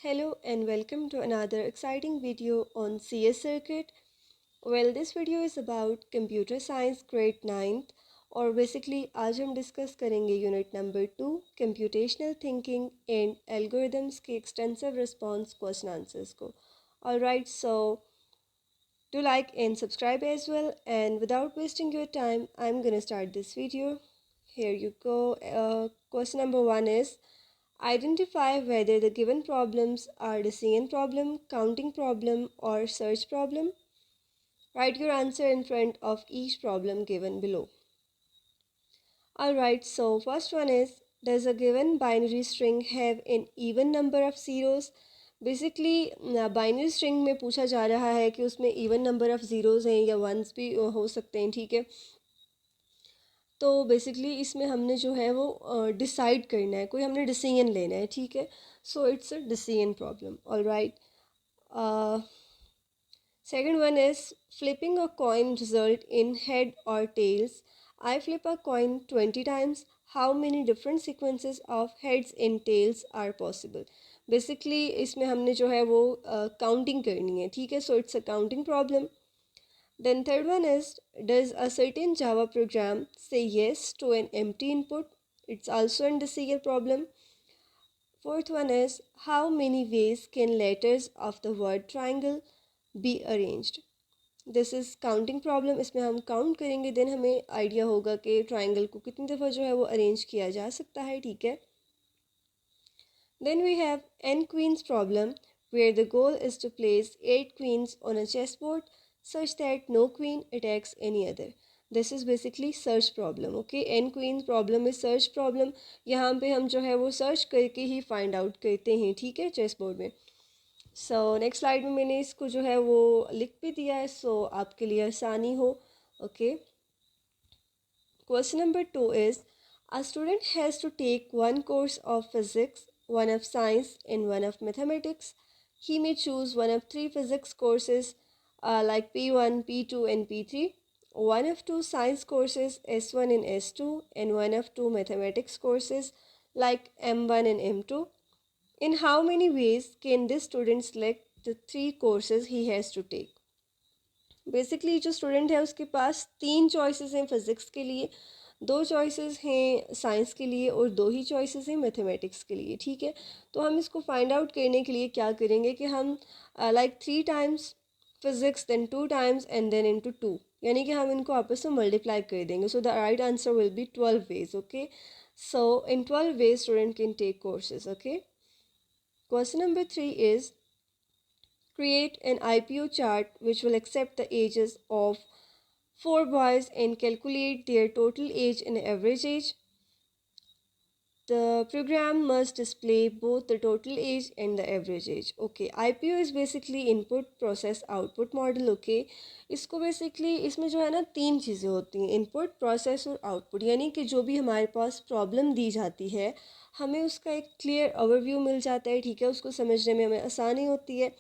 Hello and welcome to another exciting video on CS Circuit. Well, this video is about Computer Science Grade 9th और basically आज हम discuss करेंगे unit number 2 Computational Thinking and Algorithms के extensive response question answers को. Alright, so do like and subscribe as well, and without wasting your time, I'm gonna start this video. Here you go. Question number 1 is identify whether the given problems are decision problem, counting problem, or search problem. Write your answer in front of each problem given below. Alright, so first one is, does a given binary string have an even number of zeros? Basically binary string में पूछा जा रहा है कि उसमें even number of zeros हैं या once भी हो सकते हैं, ठीक है। तो बेसिकली इसमें हमने जो है वो डिसाइड करना है, कोई हमने डिसीजन लेना है, ठीक है। So it's a decision problem. Alright, second one is flipping a coin result in head or tails. I flip a coin 20 times. How many different sequences of heads and tails are possible? Basically इसमें हमने जो है वो counting करनी है, ठीक है। So it's a counting problem. Then third one is, does a certain Java program say yes to an empty input? It's also a decision problem. Fourth one is, how many ways can letters of the word triangle be arranged? This is counting problem. इसमें हम count करेंगे, then हमें idea होगा कि triangle को कितनी दफ़ा जो है वो अरेंज किया जा सकता है, ठीक है। Then we have n queens problem where the goal is to place 8 queens on a chessboard such that no queen attacks any other. This is basically search problem. Okay, n queens problem is search problem. यहाँ पे हम जो है वो search करके ही find out करते हैं, ठीक है, चेस बोर्ड में। सो नेक्स्ट स्लाइड में मैंने इसको जो है वो लिख भी दिया है, सो आपके लिए आसानी हो। Okay, question number 2 is, a student has to take one course of physics, one of science and one of mathematics. He may choose one of 3 physics courses like P1, P2 and P3, one of 2 science courses S1 and S2, and one of 2 mathematics courses like M1 and M2. In how many ways can this student select the 3 courses he has to take? Basically जो student है उसके पास 3 choices हैं physics के लिए, 2 choices हैं science के लिए और 2 ही चॉइसेस हैं मैथमेटिक्स के लिए, ठीक है। तो हम इसको फाइंड आउट करने के लिए क्या करेंगे कि हम like 3 times physics then 2 times and then into 2, यानी कि हम इनको आपस में मल्टीप्लाई कर देंगे। So the right answer will be 12 ways. Okay, so in 12 ways students can take courses. Okay, question number 3 is, create an IPO chart which will accept the ages of 4 boys and calculate their total age and average age. The program must display both the total age and the average age. Okay, IPO is basically input process output model. Okay, इसको basically इसमें जो है ना 3 चीज़ें होती हैं, input, process और output. यानी कि जो भी हमारे पास प्रॉब्लम दी जाती है हमें उसका एक क्लियर ओवरव्यू मिल जाता है, ठीक है, उसको समझने में हमें आसानी होती है।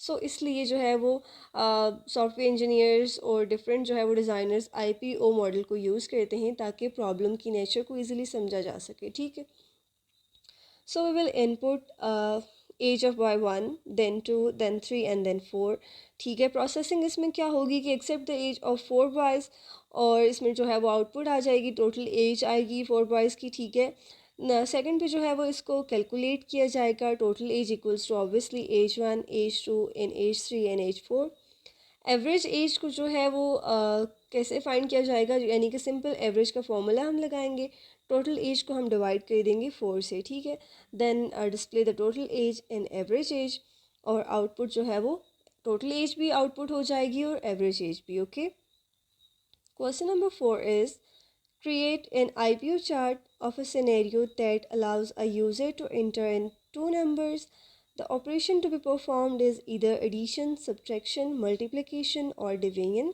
सो इसलिए जो है वो सॉफ्टवेयर इंजीनियर्स और डिफरेंट जो है वो डिज़ाइनर्स आईपीओ मॉडल को यूज़ करते हैं ताकि प्रॉब्लम की नेचर को इजीली समझा जा सके, ठीक है। So we will input age of boy 1, then 2, then 3 and then 4, ठीक है। प्रोसेसिंग इसमें क्या होगी कि except the age of 4 boys, और इसमें जो है वो आउटपुट आ जाएगी, टोटल एज आएगी 4 बॉयज़ की, ठीक है ना। सेकंड पे जो है वो इसको कैलकुलेट किया जाएगा, total age equals to obviously age 1, age 2 and age 3 and age 4। Average age को जो है वो कैसे फाइंड किया जाएगा, यानी कि सिंपल एवरेज का फॉर्मूला हम लगाएंगे, टोटल एज को हम डिवाइड कर देंगे 4 से, ठीक है। Then display the total age and average age, और आउटपुट जो है वो टोटल एज भी आउटपुट हो जाएगी और एवरेज एज भी। Okay, question number 4 is, create an IPO chart of a scenario that allows a user to enter in 2 numbers. The operation to be performed is either addition, subtraction, multiplication or division,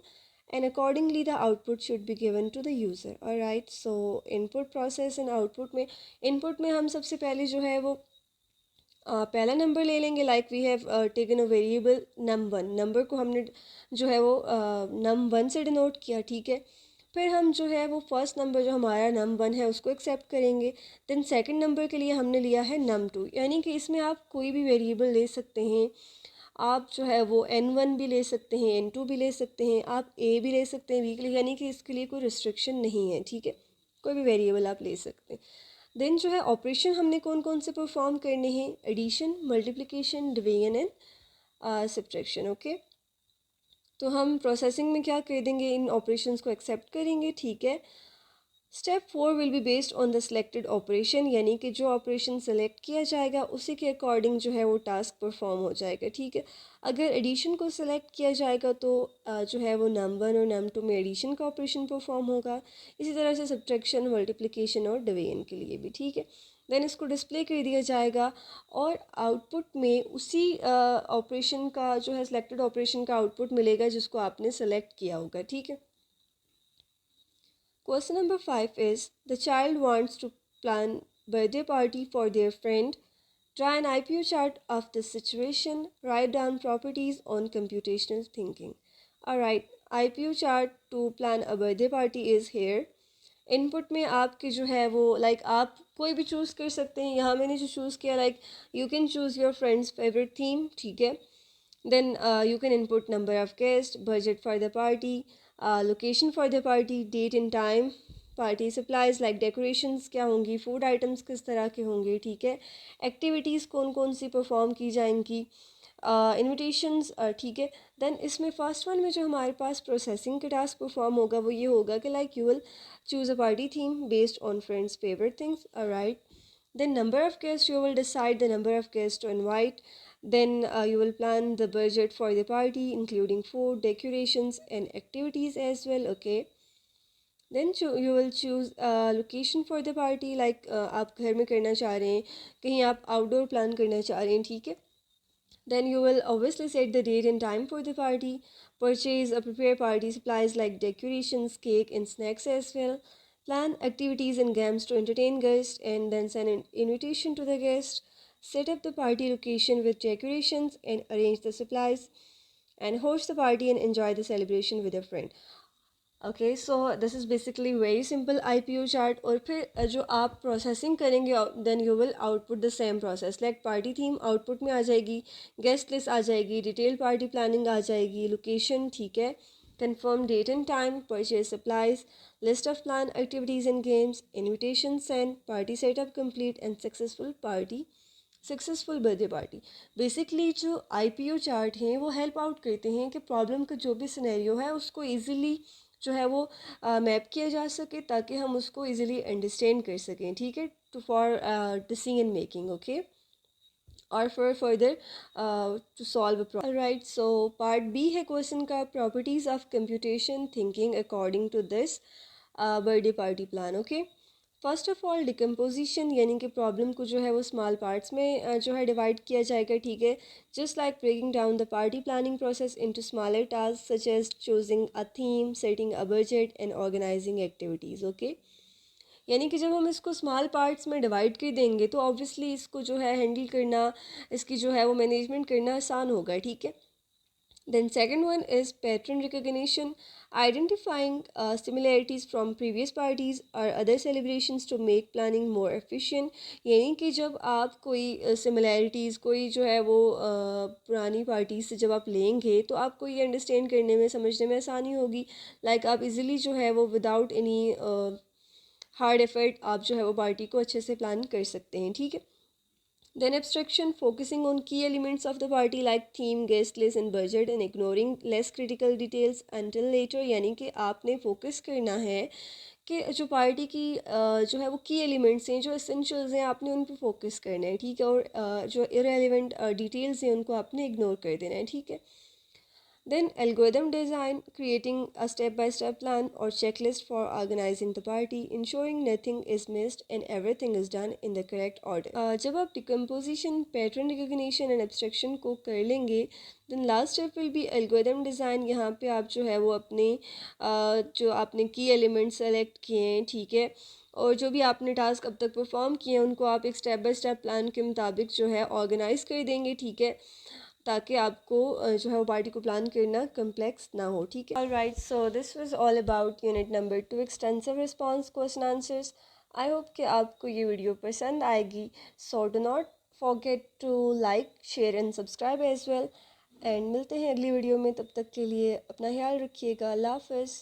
and accordingly the output should be given to the user. Alright, so input process and output में input में हम सबसे पहले जो है वो पहला number ले लेंगे, like we have taken a variable num1, number को हमने जो है वो num1 से डिनोट किया, ठीक है। फिर हम जो है वो फर्स्ट नंबर जो हमारा num1 है उसको एक्सेप्ट करेंगे। देन सेकंड नंबर के लिए हमने लिया है num2, यानी कि इसमें आप कोई भी वेरिएबल ले सकते हैं। आप जो है वो n1 भी ले सकते हैं, n2 भी ले सकते हैं, आप a भी ले सकते हैं b के लिए, यानी कि इसके लिए कोई रिस्ट्रिक्शन नहीं है, ठीक है। कोई भी वेरिएबल आप ले सकते हैं। देन जो है ऑपरेशन हमने कौन कौन से परफॉर्म करने हैं, addition, multiplication, division and subtraction, okay. तो हम प्रोसेसिंग में क्या कर देंगे, इन ऑपरेशंस को एक्सेप्ट करेंगे, ठीक है। Step 4 will be based on the selected operation, यानी कि जो ऑपरेशन सेलेक्ट किया जाएगा उसी के अकॉर्डिंग जो है वो टास्क परफॉर्म हो जाएगा, ठीक है। अगर एडिशन को सिलेक्ट किया जाएगा तो जो है वो num1 और num2 में एडिशन का ऑपरेशन परफॉर्म होगा। इसी तरह से सब्ट्रैक्शन, मल्टीप्लिकेशन और डिवीजन के लिए भी, ठीक है। देन इसको डिस्प्ले कर दिया जाएगा और आउटपुट में उसी ऑपरेशन का जो है सिलेक्टेड ऑपरेशन का आउटपुट मिलेगा जिसको आपने सेलेक्ट किया होगा, ठीक है। Question number 5 is, the child wants to plan birthday party for their friend. Try an IPO chart of this situation. Write down properties on computational thinking. Alright, IPO chart to plan a birthday party is here. Input में आपके जो है वो आप कोई भी choose कर सकते हैं। यहाँ मैंने जो चूज़ किया you can choose your friends favourite theme, ठीक है। Then you can input number of guests, budget for the party, location for the party, date and time, party supplies like decorations क्या होंगी, food items किस तरह के होंगे, ठीक है। एक्टिविटीज़ कौन कौन सी परफॉर्म की जाएंगी, इनविटेशंस, ठीक है। देन इसमें फर्स्ट वन में जो हमारे पास प्रोसेसिंग का टास्क परफॉर्म होगा वो ये होगा कि you will choose a party theme based on friends favourite things, right. Then number of guests, you will decide the number of guests to invite. Then you will plan the budget for the party, including food, decorations, and activities as well, okay. Then you will choose location for the party, आप घर में करना चाह रहे हैं, कहीं आप outdoor plan करना चाह रहे हैं, ठीक है। Then you will obviously set the date and time for the party, purchase or prepare party supplies like decorations, cake, and snacks as well. Plan activities and games to entertain guests and then send an invitation to the guests. Set up the party location with decorations and arrange the supplies. And host the party and enjoy the celebration with a friend. Okay, so this is basically very simple IPO chart. और फिर जो आप processing करेंगे then you will output the same process, like party theme output में आ जाएगी, guest list आ जाएगी, detail party planning आ जाएगी, लोकेशन, ठीक है, confirm date and time, purchase supplies, list of plan activities and games, invitation send, party setup complete and successful birthday party. Basically जो IPO chart हैं वो हेल्प आउट करते हैं कि प्रॉब्लम का जो भी सिनेरियो है उसको ईजिली जो है वो मैप किया जा सके ताकि हम उसको इजीली अंडरस्टैंड कर सकें, ठीक है, to for decision making, okay, और for further to solve a problem, right. So part B है क्वेश्चन का, properties of computation thinking according to this birthday party plan, okay. First of all decomposition, यानी कि problem को जो है वो small parts में जो है डिवाइड किया जाएगा, ठीक है। Just like breaking down the party planning process into smaller task such as choosing a theme, setting a budget and organizing activities, okay. यानी कि जब हम इसको स्मॉल पार्ट्स में डिवाइड कर देंगे तो ऑब्वियसली इसको जो है हैंडल करना, इसकी जो है वो मैनेजमेंट करना आसान होगा, ठीक है। Then second one is pattern recognition, identifying similarities from previous parties or other celebrations to make planning more efficient। यानी कि जब आप कोई similarities कोई जो है वो पुरानी पार्टी से जब आप लेंगे तो आपको ये अंडरस्टैंड करने में समझने में आसानी होगी, आप इजीली जो है वो विदाउट एनी हार्ड एफर्ट आप जो है वो पार्टी को अच्छे से प्लान कर सकते हैं, ठीक है। Then abstraction, focusing on key elements of the party like theme, guest list and budget and ignoring less critical details until later। यानी कि आपने फोकस करना है कि जो पार्टी की जो है वो की एलिमेंट्स हैं, जो एसेंशियल्स हैं, आपने उन पर फोकस करना है, ठीक है। और जो इरेलीवेंट डिटेल्स हैं उनको आपने इग्नोर कर देना है, ठीक है। Then algorithm design, creating a step-by-step plan or checklist for organizing the party, ensuring nothing is missed and everything is done in the correct order। जब आप decomposition, pattern recognition and abstraction को कर लेंगे, then last step will be algorithm design। यहाँ पे आप जो है वो अपने जो आपने key elements select किए हैं, ठीक है, और जो भी आपने टास्क अब तक परफॉर्म किए हैं उनको आप एक स्टेप बाय स्टेप प्लान के मुताबिक जो है ऑर्गेनाइज कर देंगे, ठीक है। ताकि आपको जो है वो पार्टी को प्लान करना कम्प्लेक्स ना हो, ठीक है। Alright, so this was all about unit number 2, extensive response question answers. I hope कि आपको ये वीडियो पसंद आएगी। So do not forget to like, share and subscribe as well. And मिलते हैं अगली वीडियो में, तब तक के लिए अपना ख्याल रखिएगा। अल्लाह हाफ़िज़।